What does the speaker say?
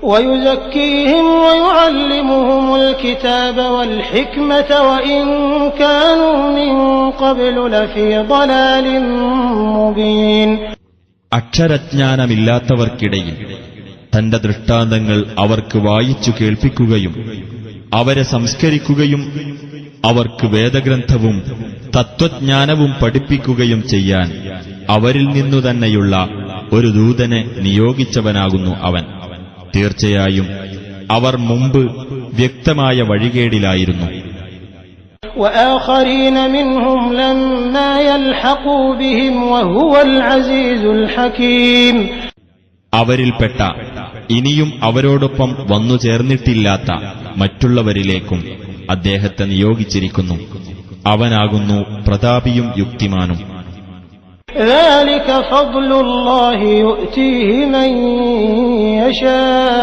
ويزكيهم ويعلمهم الكتاب والحكمة وإن كانوا من قبل لفي ضلال مبين. അക്ഷരജ്ഞാനമില്ലാത്തവർക്കിടയിൽ തന്റെ ദൃഷ്ടാന്തങ്ങൾ അവർക്ക് വായിച്ചു കേൾപ്പിക്കുകയും അവരെ സംസ്കരിക്കുകയും അവർക്ക് വേദഗ്രന്ഥവും തത്വജ്ഞാനവും പഠിപ്പിക്കുകയും ചെയ്യാൻ അവരിൽ നിന്നുതന്നെയുള്ള ഒരു ദൂതനെ നിയോഗിച്ചവനാകുന്നു അവൻ. തീർച്ചയായും അവർ മുമ്പ് വ്യക്തമായ വഴികേടിലായിരുന്നു. وآخرين منهم لما يلحقوا بهم وهو العزيز الحكيم. അവരിൽപ്പെട്ട ഇനിയും അവരോടൊപ്പം വന്നു ചേർന്നിട്ടില്ലാത്ത മറ്റുള്ളവരിലേക്കും അദ്ദേഹത്തെ നിയോഗിച്ചിരിക്കുന്നു. അവനാകുന്നു പ്രതാപിയും യുക്തിമാനും. ذلك فضل الله يؤتيه من يشاء